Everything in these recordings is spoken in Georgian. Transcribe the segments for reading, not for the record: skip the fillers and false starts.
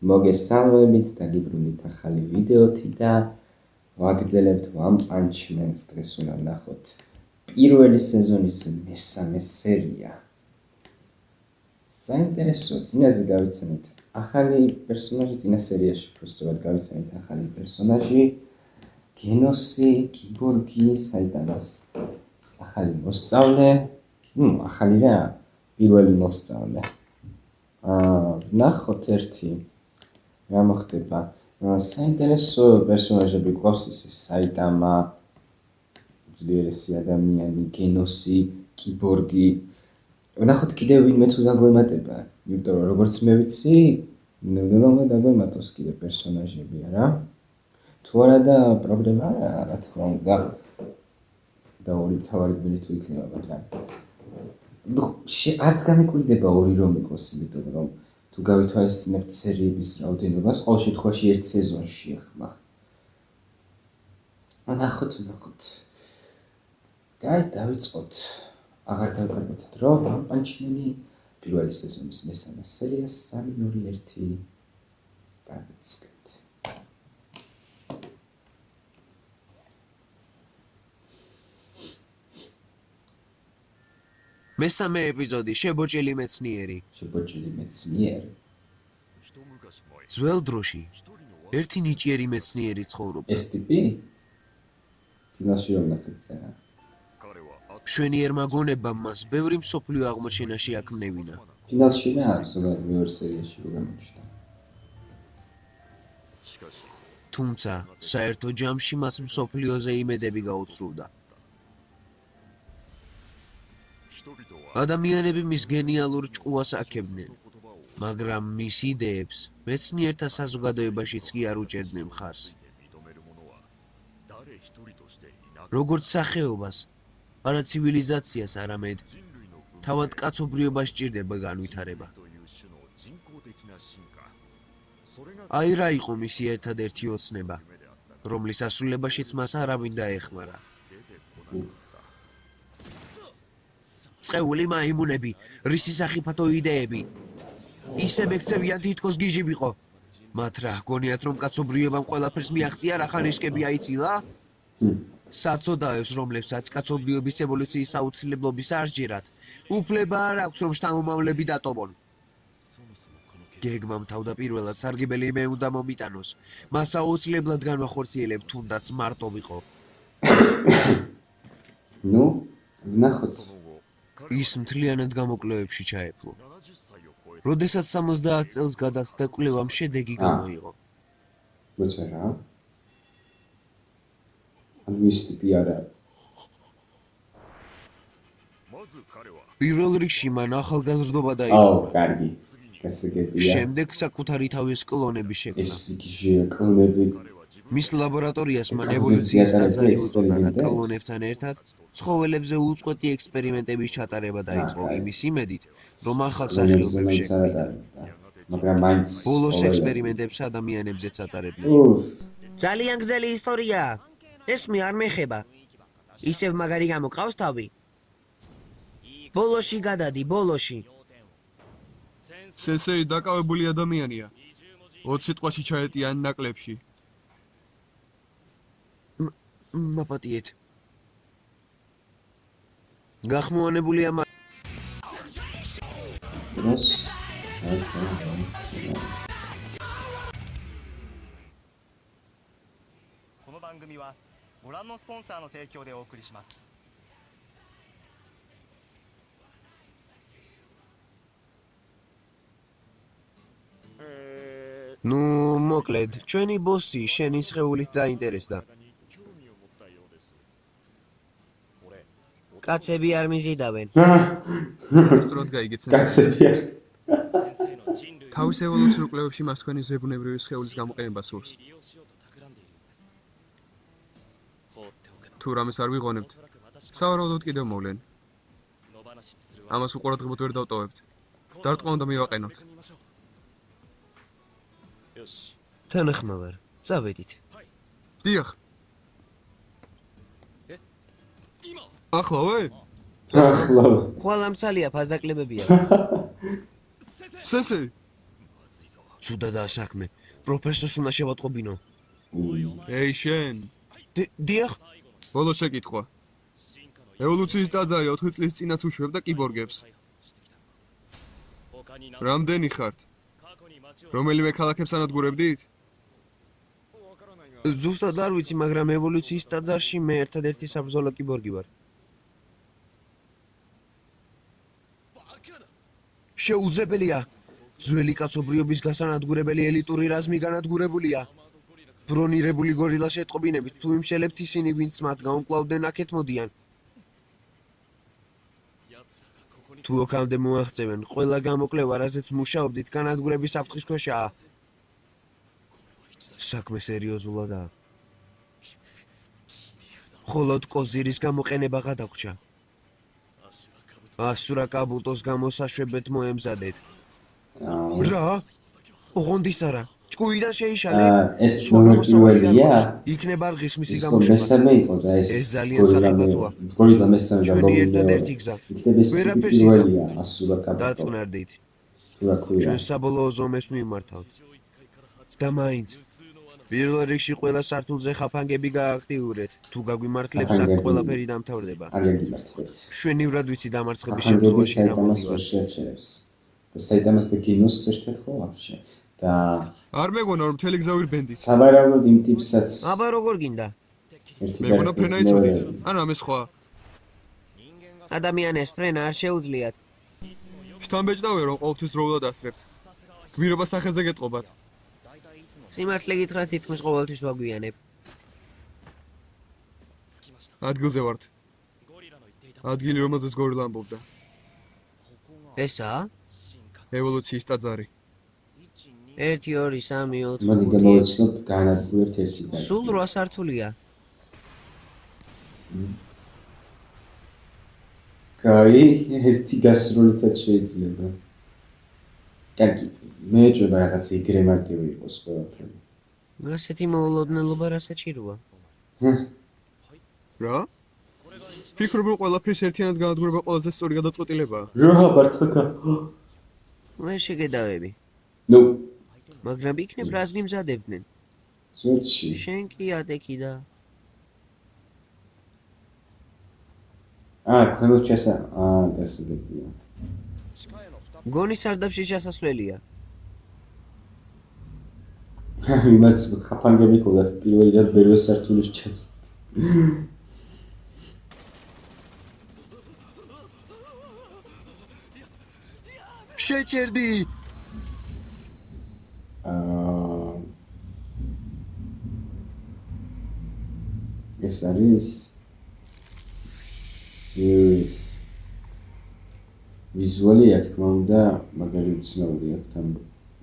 მოგესალმებით, დაგიბრუნდით ახალი ვიდეოთი და ვაგრძელებთ One Punch Man-ს. დღეს უნდა ვნახოთ პირველი სეზონის მესამე სერია. საინტერესო, წინაზე გავიცანით ახალი პერსონაჟი, წინა სერიაში უბრალოდ გავიცანით ახალი პერსონაჟი, გენოსი, კიბორგი, საიტანას ახალი მოსწავლე, ახალი რა, პირველი მოსწავლე. ვნახოთ ერთი რა მოხდება. საინტერესო პერსონაჟები გვყავს ის საიტამა, ძლიერესი ადამიანი, გენოსი, კიბორგი. ვნახოთ კიდევ ვინმე თუ დაგვემატება, იმიტომ რომ როგორც მე ვიცი, ნელ-ნელა დაგვემატოს კიდევ პერსონაჟები, არა? თუ არა და პრობლემა არა, რა თქმა უნდა. და ორი მთავარი გმირი თუ იქნება, მაგრამ არც გამიკვირდება ორი რომ იყოს, იმიტომ რომ თუ გავითვალისწინებთ სერიების რაოდენობას, ყოველ შემთხვევაში ერთ სეზონში ახლა. ნახოთ. გაი, დავიწყოთ. აღარ დავკარგოთ დრო, One Punch Man-ი პირველი სეზონის მესამე სერია 3-2-1 დავიწყეთ. მესამე ეპიზოდი შებოჭილი მეცნიერი. ძველ დროში ერთი ნიჭიერი მეცნიერი ცხოვრობდა. ეს ტიპი? ფინალში რომ ნახეთ. მშვენიერმა გონებამ მას ბევრი მსოფლიო აღმოჩენაში აქმნევინა. ფინალში რა არის, ზოგადად მეორე სერიაში რო გამოჩნდა. თუმცა საერთო ჯამში მას მსოფლიოზე იმედები გაუცრუვდა. ადამიანები მის გენიალურ ჭკუას აქებდნენ, მაგრამ მის იდეებს მეცნიერთა საზოგადოებაშიც კი არ უჭერდნენ მხარს. როგორც სახეობას, არა ცივილიზაციას, არამედ თავად კაცობრიობას სჭირდება განვითარება. აი რა იყო მისი ერთადერთი ოცნება, რომლის ასრულებაშიც მას არავინ დაეხმარა. წეული მაიმუნები, რისი სახიფათო იდეები. ისევ ექცევიან თითქოს გიჟი ვიყო. მათ რა ჰგონიათ, რომ კაცობრიობამ ყველაფერს მიაღწია, რა ხანიშკები აიცილა? საწოდაებს, რომლებსაც კაცობრიობის ევოლუციის აუცილებლობის არ სჯერათ, უფლება არ აქვს, რომ შთამომავლები დატოვონ. გეგმამ თავდაპირველად სარგებელი მე უნდა მომიტანოს, მას აუცილებლად განვახორციელებ, თუნდაც მარტო ვიყო. ვნახოთ. ის მთლიანად გამოკვლევებში ჩაეფლო. როდესაც 70 წელს გადასდა, კვლევამ შედეგი გამოიღო. მოცა რა? ის ტიპი არა. პირველ რიგში მან ახალგაზრდობა დაიწყო. კარგი. გასაგებია. შემდეგ საკუთარი თავის კლონები შექმნა. ეს იგი კლონები. მის ლაბორატორიას მან ევოლუციის ტაძარი უწოდა და კლონებთან ერთად ცხოველებზე უწყვეტი ექსპერიმენტების ჩატარება დაიწყო იმის იმედით, რომ ახალ სახეობებს შექმნა. მაგრამ მაინც ბოლოს ექსპერიმენტებს ადამიანებზეც ატარებდნენ. ძალიან გრძელი ისტორიაა. ეს მე არ მეხება. ისევ მაგარი გამოყავს თავი. ბოლოში გადადი, ბოლოში. სენსეი დაკავებული ადამიანია. 20 სიტყვაში ჩაეტიან ნაკლებში. მაპატიეთ. გახმოვანებულია დროს. この番組はご覧のスポンサーの提供でお送りします。ნუ მოკლედ, ჩვენი ბოსი შენი სხეულით დაინტერესდა. კაცები არ მიზიდავენ. სწორად გაიგეთ. კაცები არ. თავის ევოლუციურ კვლევებში მას თქვენი ზებუნებრივი სხეულის გამოყენება სურს. თუ რამეს არ ვიღონებთ, სავარაუდოდ კიდევ მოვლენ. ამას უყურადღებოდ ვერ დავტოვებთ. დარტყმა უნდა მივაყენოთ. თანახმოვარ, წავედით. დიახ. ახლავე? ხვალ ამცალია ფაზაკლებებია. სენსეი. ცუდადაა საქმე. პროფესორს უნდა შევატყობინო. ეი შენ, დიახ, ბოლო შეკითხვა. ევოლუციის ტაძარი 4 წლის წინაც უშვებდა კიბორგებს. რამდენი ხართ? რომელიმე ქალაქებს ანადგურებდით? ზუსტად არ ვიცი, მაგრამ ევოლუციის ტაძარში მე ერთადერთი საბრძოლო კიბორგი ვარ. შეუძლებელია. ძველი კაცობრიობის გასანადგურებელი ელიტური რაზმი განადგურებულია. ბრონირებული გორილა შეტყობინებით, თუ იმშელებთ ისინი, ვინც მათ გაუმკლავდნენ, აქეთ მოდიან. თუ აქამდე მოაღწევენ, ყველა გამოკვლევა, რაზეც მუშაობდით, განადგურების საფრთხის ქვეშაა. საქმე სერიოზულადაა. მხოლოდ კოზირის გამოყენება გადაგვრჩა. ასურა კაბუტოს გამოსაშვებად მოემზადეთ. რა? ოღონდის არა. ჭკუიდან შეიშალე? ეს ნომერ პირველია. იქნება რღის მისი ეს გამოშვება. მესამე იყო და ეს ძალიან სახიფათოა. გორილა მესამე და ჩვენი ერთადერთი გზა. იქნება ეს ვერაფერს პირველია ასურა კაბუტო. დაწნარდით. თუ რა ქვია. ჩვენ საბოლოო ზომებს მიმართავთ. და მაინც პირველ რიგში ყველა სართულზე ხაფანგები გააქტიურეთ. თუ გაგვიმართლებს, აქ ყველაფერი დამთავრდება. აგეგმებთ. შვენივრად ვიცი დამარცხების ახალგები შემთხვევაში რა საიტამას მომდივარ. შეერჩევს. და საიტამას და გინოს ერთად ხო ვაფშე. და არ მეგონა რომ მთელი გზა ვირბენდით. საბარავად იმ ტიპსაც აბა როგორ გინდა? ერთი მეგონა ფრენა იცოდით? ან ამე სხვა. ადამიანებს ფრენა არ შეუძლიათ. შთამბეჭდავია რომ ყოველთვის დროულად ასრებთ. გმირობა სახეზე გეტყობათ. სიმართლე გითხრათ, თითქმის ყოველთვის ვაგვიანებ. ადგილზე ვართ. ადგილი რომელზეც გორილა ამბობდა. ესაა? ევოლუციის ტაძარი. 1 2 3 4 მოდი 5 გამოვიცნობ განადგურებთ ერთი და სულ 8 სართულია. კაი, ერთი გასროლითაც შეიძლება. კარგი, მე ეჭვება რაღაც ეგრე მარტივი იყოს ყველაფერი. ასეთი მოულოდნელობა რა საჭიროა? რა? ფიქრობ რომ ყველაფრის ერთიანად განადგურება ყველაზე სწორი გადაწყვეტილებაა. რა ბარტაკა? ვერ შეგედავები. ნუ, მაგრამ იქნებ რას გიმზადებდნენ? ზოჩი. შენ კი ატეკი და ქვემოთ გასაგებია. გონი სარდაფში შესასვლელია. იმათ ხაფანგები ყოლათ პირველი და ბერვე სართულის ჩათვლით. შეჭერდი. ეს არის ვიზუალი რა თქმა უნდა, მაგარი უცნაური აქვს ამ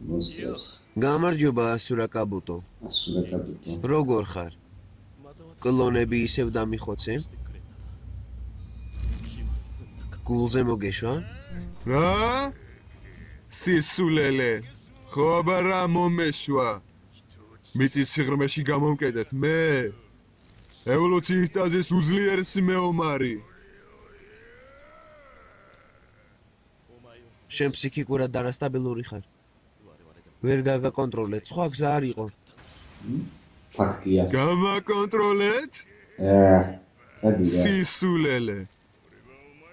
მონსტრებს. გამარჯობა ასურა კაბუტო. ასურა კაბუტო. როგორ ხარ? კლონები ისევ დამიხოცე? გულზე მოგეშვა? რა? სისულელე. ხო აბა რა მომეშვა? მიწის სიღრმეში გამომკედეთ მე. ევოლუციის ტაძრის უძლიერესი მეომარი. შენ ფსიქიკურად დანასტაბილური ხარ. ვერ გაგაკონტროლეთ, სხვა გზა არ იყო. ფაქტია. გამაკონტროლეთ? წადია. სისულელე.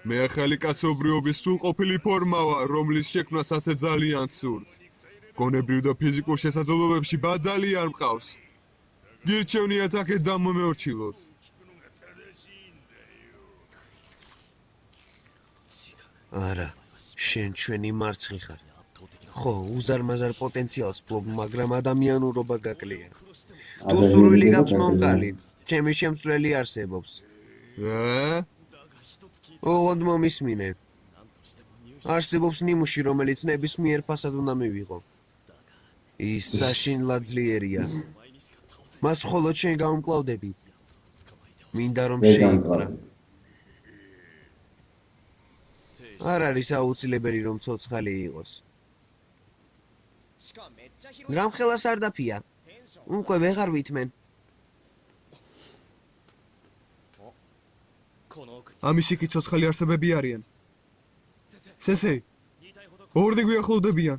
მე ახალი კაცობრიობის სრულყოფილი ფორმა ვარ, რომლის შექმნას ასე ძალიან ვსურთ. გონებრივ და ფიზიკურ შესაძლებლობებში ბადალი არ მყავს. გირჩევნიათ აქეთ დამომეორჩილოთ. არა, შენ ჩვენი მარცხი ხარ. ხო, უზარმაზარ პოტენციალს ფლობ, მაგრამ ადამიანურობა გაკლია. თუ სურვილი გაქვს მომკალი, ჩემი შემცვლელი არსებობს. რა? ოღონდ მომისმინე. არსებობს ნიმუში, რომელიც ნებისმიერ ფასად უნდა მივიღო. ის საშინლად ძლიერია. მას მხოლოდ შენ გაუმკლავდები. მინდა რომ შეიპყრა. არ არის აუცილებელი რომ ცოცხალი იყოს. გრამხელა სარდაფია. უკვე ვეღარ ვითმენ. ამის იქით ცოცხალი არსებები არიან. სესე, ორდი გვიახლოვდებიან.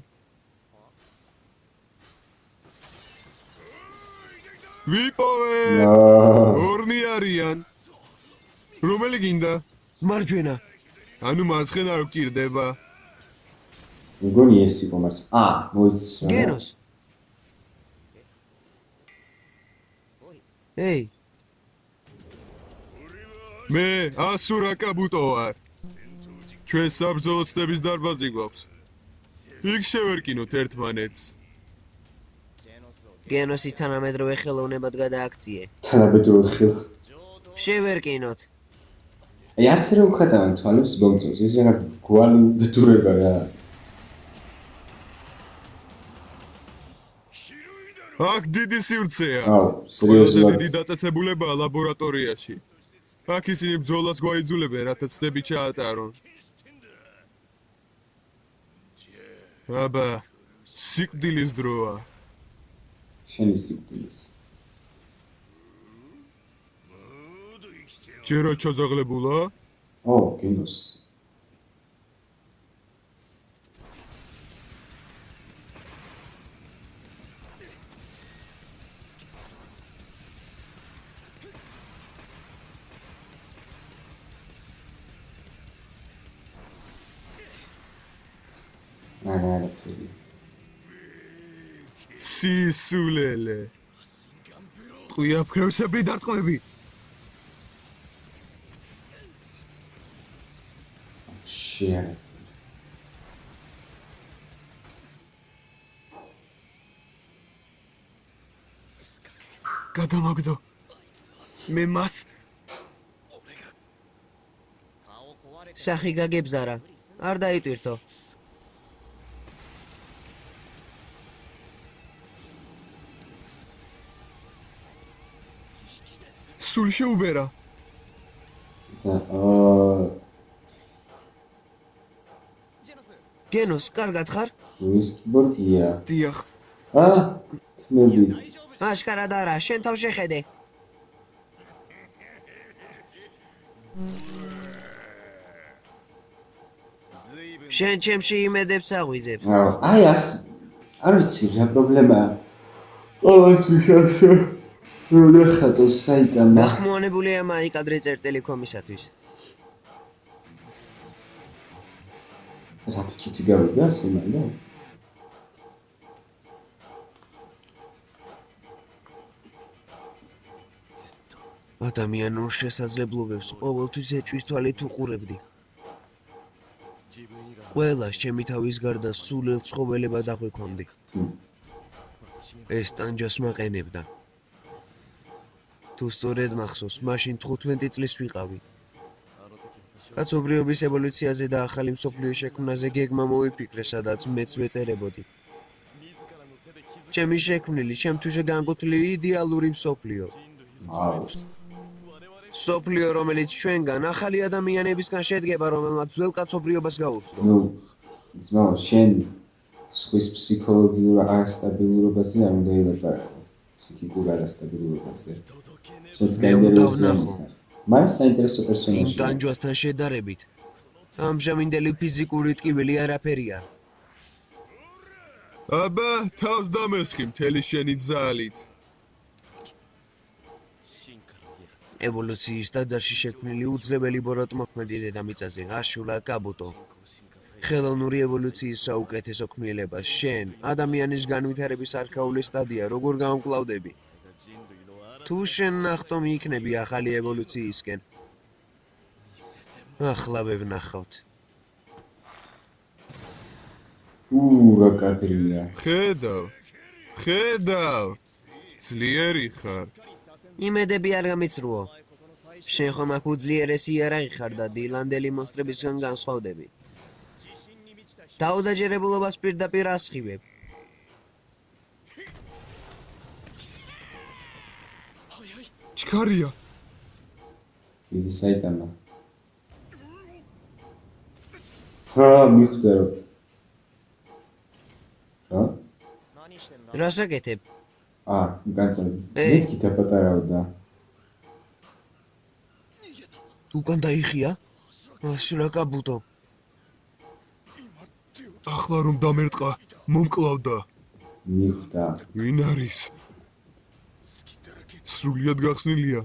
ვიპოვე! აა, ორნი არიან. რომელი გინდა? მარჯვენა. ანუ მარცხენა არ გჭირდება. მგონი ეს იყო მას. მოიცის რა. გენოს. ეი, მე ასურა კაბუტო ვარ. ჩვენ საბრძოლო ცდების დარბაზი გვაქვს. იქ შევერკინოთ ერთმანეთს. გენოსი თანამედროვე ხელოვნებად გადააქციე. თანამედროვე ხილ. შევერკინოთ. აი ასე რომ ხატავენ თვალებს გომწონს. ეს რაღაც გვალი ბედურება რა არის. აქ დიდი სივრცეა. აუ, ყველაზე სერიოზულად. დიდი დაწესებულებაა ლაბორატორიაში. აქ ისინი ბრძოლას გვაიძულებენ, რათა ცდები ჩაატარონ. აბა, სიკვდილის დროა. შენი სიკვდილის. ჯერო ჩოზაღლებულა? გენოს. არა, ფილი. სისულელე. ტყვია ფრევსებრი დარტყმები. შეარე. გადამაგდო. მე მას სახი გაგებზარა. არ დაიტვირთო. სულ შეუბერა. გენოს, კარგად ხარ? ის კიბორგია. დიახ. თმები. აშკარად არა, შენ თავ შეხედე. შენ ჩემში იმედებს აღვიძებ. აი ასე. არ ვიცი რა პრობლემაა. ყოველთვის ასე. რა ხატო საიტამა. ნახმოვანებულია მაიკადრე წერტილი კომისათვის. 10 წუთი გავიდა სიმალა. ადამიანურ შესაძლებლობებს ყოველთვის ეჭვის თვალით უყურებდი. ყველას ჩემი თავის გარდა სულელ ცხოველებად აღვიქვამდი. ეს ტანჯას მაყენებდა. თუ სწორედ მახსოვს, მაშინ 15 წლის ვიყავი. კაცობრიობის ევოლუციაზე და ახალი მსოფლიოს შექმნაზე გეგმა მოვიფიქრე, სადაც მეც ვეწერებოდი. ჩემი შექმნილი, ჩემთვის განკუთვნილი იდეალური მსოფლიო. მსოფლიო, რომელიც ჩვენგან ახალი ადამიანებისგან შედგება, რომელმაც ძველ კაცობრიობას გაუძლო. ძმა, შენ სხვის ფსიქოლოგიურ არასტაბილურობაზე არ უნდა ელაპარაკო. ფსიქიკურ არასტაბილურობაზე. შენც გაინტერესებია. მაგრამ საინტერესო პერსონაჟია. იმ ტანჯვასთან შედარებით, ამჟამინდელი ფიზიკური ტკივილი არაფერია. აბა, თავს დამესხი მთელი შენი ძალით. ევოლუციის ტაძარში შექმნილი უძლებელი ბოროტმოქმედი დედამიწაზე აშულა კაბუტო. ხელოვნური ევოლუციის საუკეთესო ქმნილება, შენ, ადამიანის განვითარების არქაული სტადია, როგორ გამკლავდები? თუ შენ ნახტომი იქნები ახალი ევოლუციისკენ. ახლა ვევნახავთ. რა კადრია. ხედავ. ძლიერი ხარ. იმედები არ გამიცრუო. შენ ხომ აქ უძლიერესი იარაღი ხარ და დილანდელი მონსტრებისგან განსხვავდები. დაუდაჯერებულობას პირდაპირ ასხივებ. ჩქარია. დიდი საიტამა. მიხვდერო. რას აკეთებ? განსხვავებული. მეთქი დაპატარავდა. უკან დაიხია? აშულა კაბუტო. ახლა რომ დამერტყა, მომკლავდა. მიხვდა. ვინ არის? სრულიად გახსნილია.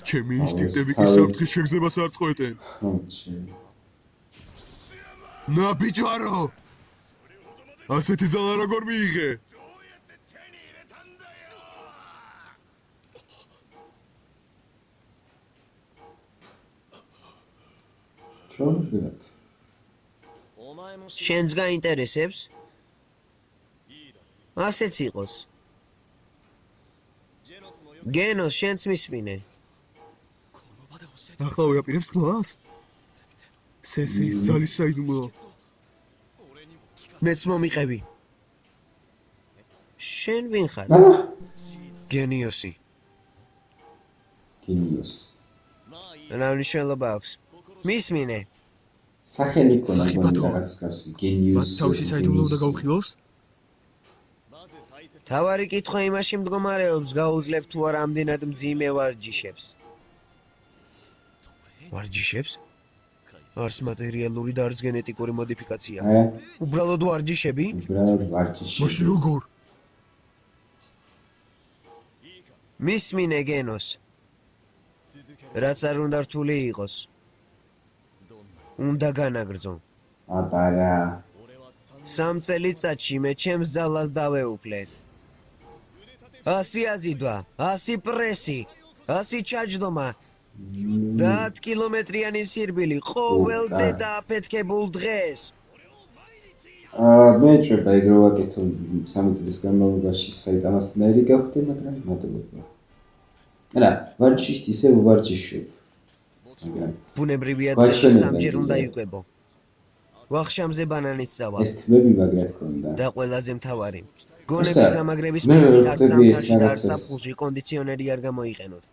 ჩემი ინსტინქტები კი თავი- საფრთხის შეგრძნებას არ წყვეტენ. ხოჩი. ნა ბიჭარო! ასეთი ძალა როგორ მიიღე? ჩორდეთ. შენს გაინტერესებს? ასეც იყოს. გენოს შენც მისმინე. ახლა უაპირებს თქმას? სესი ძალის საიდუმლო. მეც მომიყევი. შენ ვინ ხარ? გენიოსი. გენიოს. რა მნიშვნელობა აქვს? მისმინე. სახელი ქონა სახი მგონი ბათოა. რაღაც გასი. გენიოს. თავში საიდუმლო უნდა გავხილოს? თავარი კითხვა იმაში მდგომარეობს, გაუძლებ თუ არა ამდენად მძიმე ვარჯიშებს. ვარჯიშებს? არც მატერიალური და არც გენეტიკური მოდიფიკაცია. არა, უბრალოდ ვარჯიშები? უბრალოდ ვარჯიში. მაშინ როგორ? მისმინე გენოს. რაც არ უნდა რთული იყოს. უნდა განაგრძო. აბარა. 3 წელიწადში მე ჩემს ძალას დავეუფლე. 100 აზიდვა, 100 პრესი, 100 ჩაჯდომა. 10 კილომეტრიანი სირბილი ყოველ უკა. დედა აფეთქებულ დღეს. მე შეიძლება ეგ რო ვაკეთო 3 წლის განმავლობაში საიტამასნაირი გავხდე, მაგრამ მადლობა. არა, ვარჯიშით ისე ვარჯიშობ. მაგრამ ბუნებრივია ვაჩვენებენ დღეში 3 ჯერ კიდევ. უნდა იკვებო. ვახშამზე ბანანიც წავა ეს თმები მაგრად ქონდა. და ყველაზე მთავარი. გონების ოსტა, გამაგრების მე მიზნით არც ვხვდები ერთ სამთაში და არც რაღაცას. საფულში კონდიციონერი არ გამოიყენოთ.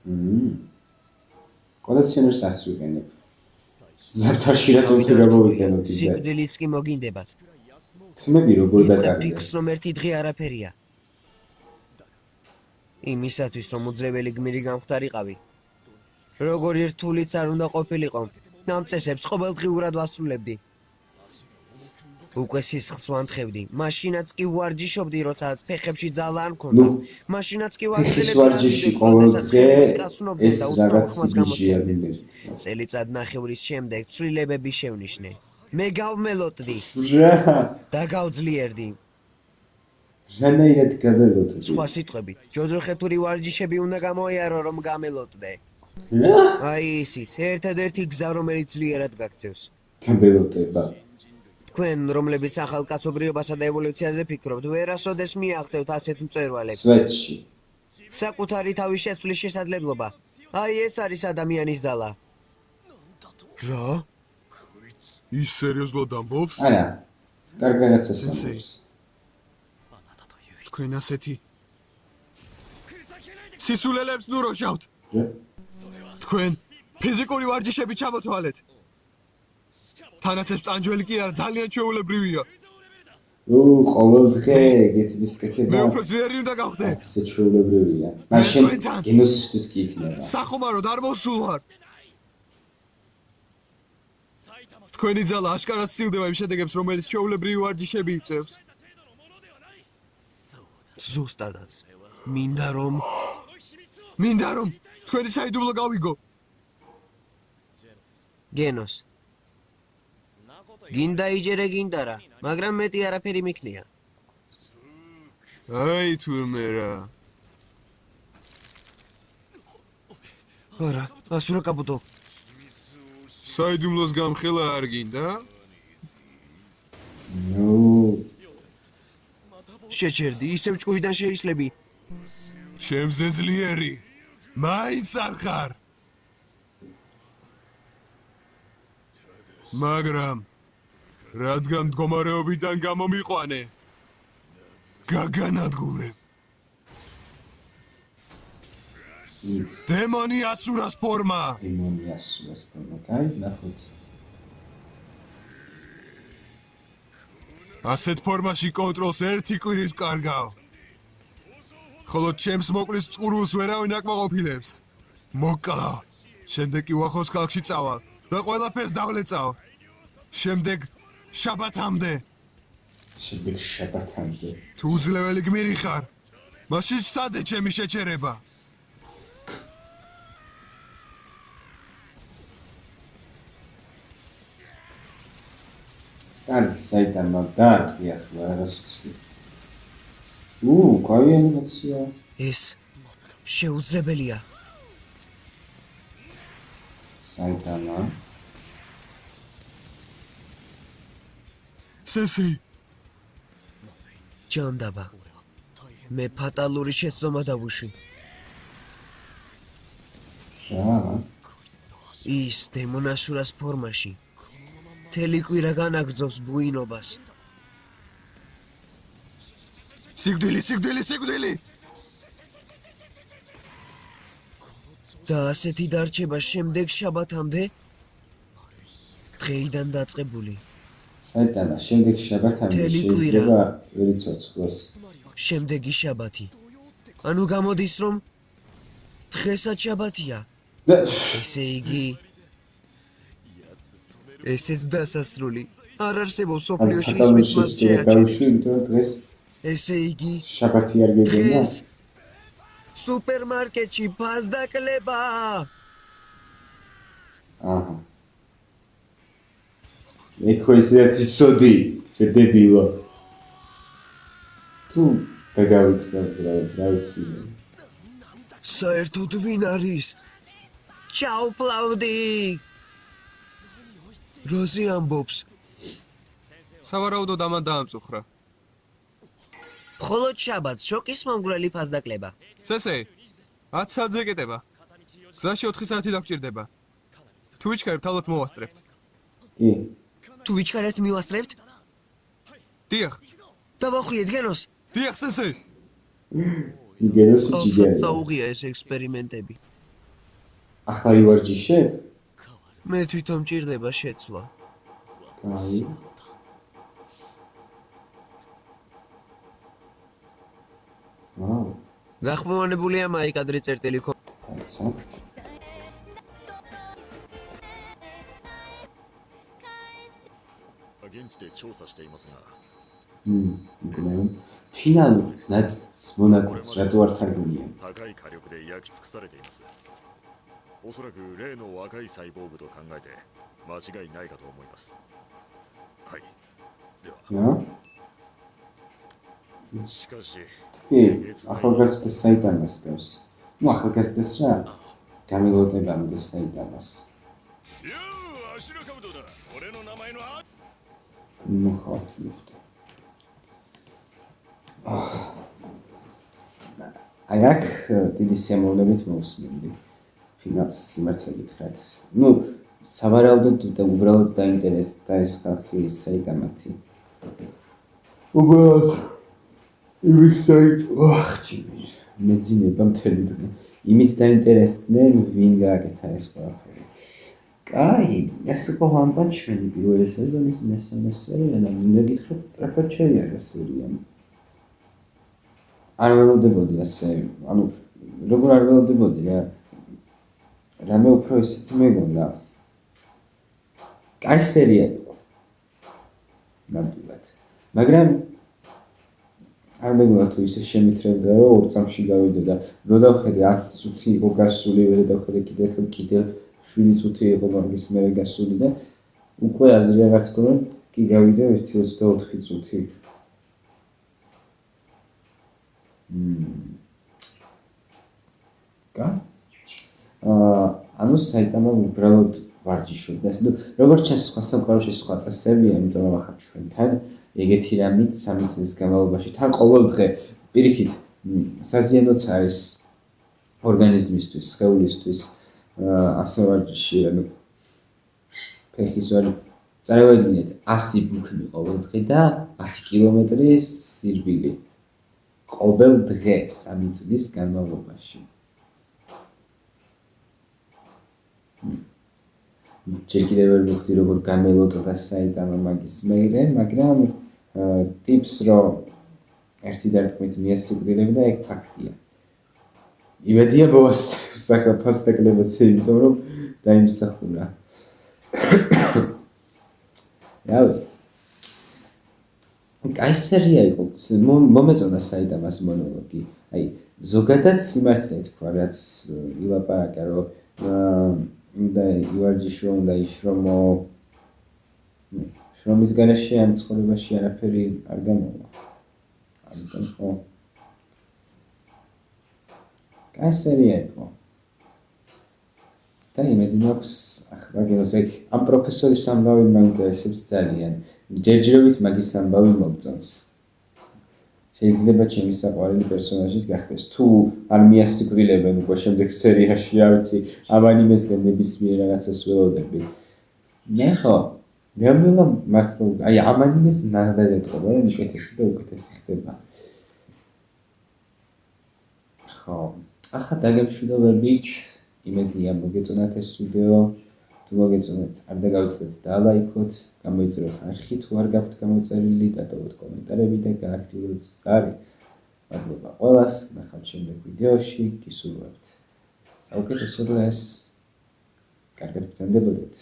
კონდიციონერს არც ვიყენებ. ზამთარში რატომ თუ გამოვიყენოთ იდე? სიკვდილიც კი მოგინდებათ. თმები როგორ იწყებ დაკარგე? ფიქს, რომ ერთი დღე არაფერია. იმისათვის, რომ უძლებელი გმირი გამختარიყავი. როგორი რთულიც არ უნდა ყოფილიყო. ამ წესებს ყოველდღიურად ვასრულებდი. უკვე სისხლს ვანთხევდი. მაშინაც კი ვარჯიშობდი, როცა ფეხებში ძალა არ მქონდა. ნუ, მაშინაც კი ფეხის ვარჯიში ყოველ დღე ეს რაღაც სიბიჟეა გამოსცემდი. მინდები. წელიწად ნახევრის შემდეგ ცვლილებები შევნიშნე. მე გავმელოდდი რა? და გავძლიერდი. რანაირად გამელოდი? სხვა სიტყვებით, ჯოჯოხეთური ვარჯიშები უნდა გამოიარო, რომ გამელოდდე. რა? აი ისიც, ერთადერთი გზა, რომელიც ძლიერად გაქცევს. გამელოდება. თქვენ, რომლებიც ახალ კაცობრიობასა და ევოლუციაზე ფიქრობთ, ვერასოდეს მიაღწევთ ასეთ მწვერვალებს. სვეტში. საკუთარი თავის შეცვლის შესაძლებლობა. აი ეს არის ადამიანის ძალა. რა? ის სერიოზულად ამბობს? არა. კარგადაც ასამბობს. თქვენ ასეთი სისულელებს ნუ როჟავთ. რა? თქვენ ფიზიკური ვარჯიშები ჩამოთვალეთ. თანაც ეს ტანჯველი კი არა, ძალიან ჩვეულებრივია. ყოველ დღე ეგეთი მე მისკეთება. უფრო ძლიერი უნდა გავხდე. არც ისე ჩვეულებრივია. მაშინ თქვენთან. გენოსისთვის კი იქნება. სახომაროდ არ მოსულ ვარ. თქვენი ძალა აშკარად სცილდება იმ შედეგებს, რომელიც ჩვეულებრივი ვარჯიშები იწევს. ზუსტადაც. მინდა რომ თქვენი საიდუმლო გავიგო. გენოს. გინდა იჯერე გინდა რა, მაგრამ მეტი არაფერი მიქნია. აი თურმე რა. არა, ასურა კაპუტო. საიდუმლოს გამხელა არ გინდა? ნუ, შეჩერდი, ისევ ჭკუიდან შეისლები. ჩემზე ძლიერი. მაინც არ ხარ. მაგრამ რადგან მდგომარეობიდან გამომიყვანე, გაგანადგურებ. დემონი ასურას ფორმა. დემონიას სულას ფორმა. კაი, ნახოთ. ასეთ ფორმაში კონტროლს ერთი კვირის ვკარგავ. ხოლო ჩემს მოკლის წყურვილს ვერავინ აკმაყოფილებს. მოკლა. შემდეგ კი უახლოს ქალაქში წავალ და ყველაფერს დავლეწავ. შემდეგ შაბათამდე. შემდეგ შაბათამდე. თუ უძლეველი გმირი ხარ, მაშინ სცადე ჩემი შეჩერება. კარგი, საიტამა დაარტყი ახლა რაღაც უცდი. კაი ანიმაცია. ეს შეუძლებელია. საიტამა. სენსეი, ჯანდაბა. მე ფატალური შეცდომა დავუშვი. რა? ის დემონაშურას ფორმაში. მთელი კვირა განაგრძობს ბუინობას. სიკვდილი. და ასეთი დარჩება შემდეგ შაბათამდე დღეიდან დაწყებული. საიტამა შემდეგ შაბათამდე მთელი შეიძლება ვერ იცოცხლოს. შემდეგი შაბათი. ანუ გამოდის რომ დღესაც შაბათია. ესე იგი ესეც დასასრული. არ არსებობს სოფლიოში ის ვინც მას შეაჩერებს. გავუშვი, იმიტომ რომ დღეს ესე იგი შაბათი არ გეგონა. დღეს სუპერმარკეტში ფასდაკლება. აჰა. ეხო ისეც ისოდი, შედებილო. თუ დაგავიწყებ რა ვიცი. საერთოდ ვინ არის? ჩაუფლავდი. როზე ამბობს? სავარაუდოდ ამან დაამწუხრა. მხოლოდ შაბათს შოკის მომგვრელი ფასდაკლება. სენსეი, 10 საათზე ეკეტება. გზაში 4 საათი დაგჭირდება. თუ ვიჩქარებთ, ალბათ მოვასწრებთ. კი. თუ ვიჩქარებთ მივასწრებთ? დიახ, დავახვიეთ გენოს. დიახ, სენსეი. გენოსი თუმცა ჯიგერია. საუღია ეს ექსპერიმენტები. ახლა ივარჯიშებ? მე თვითონ მჭირდება შეცვლა. კაი. ვაუ, გახმოვანებულია მაიკადრი წერტილი კაცა. 現地で調査していますが მგონი ფინალურ ნაწილს მონაკვეთს რატო არ თარგმნიან? 高い火力で焼き尽くされています。おそらく例の若いサイボーグと考えて間違いないかと思います。はい。では、 რა? しかし კი, ახალგაზრდა საიტამას გავს. ნუ ახალგაზრდას რა? გამილოტება ამდეს საიტამას. よー、足の兜だ。俺の名前の ნუ ხო, მიხდა. აი აქ დიდი სიამოვნებით მოვსმინდი. ფინალს სიმართლე გითხრათ. ნუ სავარაუდოდ და უბრალოდ დაინტერესდა ეს ხალხი საიტამათი. უბრალოდ იმის ჯიმი. მეძინება მთელი დღე. იმით დაინტერესდნენ, ვინ გააკეთა ეს ყველაფერი. კაი, ეს იყო ვან ჩვენი პირველი სეზონის მესამე სერია და მინდა გითხრათ სწრაფად შეიარა სერიამ. არ ველოდებოდი ასე, ანუ როგორ არ ველოდებოდი რა. რამე უფრო ისეთი მეგონა. კაი სერია იყო. ნამდვილად. მაგრამ არ მეგონა თუ ისე შემithრებდა რომ 2 წამში გავიდე და რო დავხედე 10 წუთი იყო გასული, ვერ დავხედე კიდევ 7 წუთი იყო მაგის მერე გასული და უკვე აზრი აღარც გქონდა კი გავიდე 1.24 წუთი. ანუ საიტამა უბრალოდ ვარჯიშობდა. ასე თუ როგორც ჩანს სხვა სამყაროში სხვა წესებია, იმიტომ რომ ახლა ჩვენთან ეგეთი რამით 3 წლის განმავლობაში თან ყოველ დღე პირიქით საზიანოც არის ორგანიზმისთვის, სხეულისთვის ასე ვარჯიში, ანუ ფეხის ვარი წარევადგინეთ 100 ბუქნი ყოველ დღე და 10 კილომეტრი სირბილი. ყოველ დღე 3 წლის განმავლობაში. ჯერ კიდევ ვერ მივხვდი როგორ გამელოტდა საიტამა მაგის მერე, მაგრამ ტიპს რომ ერთი დარტყმით მიასიკვდილებდა, ეგ ფაქტია. იმედია ბოლოს საფასტაკლებას იმიტომ რომ დაიმსახურა. რავი. კაი სერია იყო, მომეწონა საიტამას მონოლოგი. აი, ზოგადად სიმართლე თქვა, რაც ილაპარაკა, რომ უნდა ივარჯიშო, უნდა იშრომო. შრომის გარეშე ამ ცხოვრებაში არაფერი არ გამოვა. ამიტომ ხო. კაი სერია იყო. და იმედი მაქვს ახლა გელოსეკ ამ პროფესორის ამბავი მაინტერესებს ძალიან. ჯერჯერობით მაგის ამბავი მოგწონს. შეიძლება ჩემი საყვარელი პერსონაჟიც გახდეს. თუ არ მიასიკვდილებენ უკვე შემდეგ სერიაში, რა ვიცი, ამ ანიმესგან ნებისმიერ რაღაცას ველოდები. მე ხო, ნამდვილად მართლა აი ამ ანიმეს ნამდვილად ეტყობა, რომ უკეთესი და უკეთესი ხდება. ხო, ახლა დაგემშვიდობებით. იმედია მოგეწონათ ეს ვიდეო. თუ მოგეწონათ, არ დაგავიწყდეთ დალაიქოთ, გამოიწეროთ არხი თუ არ გაქვთ გამოწერილი, დატოვოთ კომენტარები და გააქტიუროთ ზარი. მადლობა ყველას, ნახავთ შემდეგ ვიდეოში, გისურვებთ. საუკეთესო დღეს. კარგად ბრძანდებოდეთ.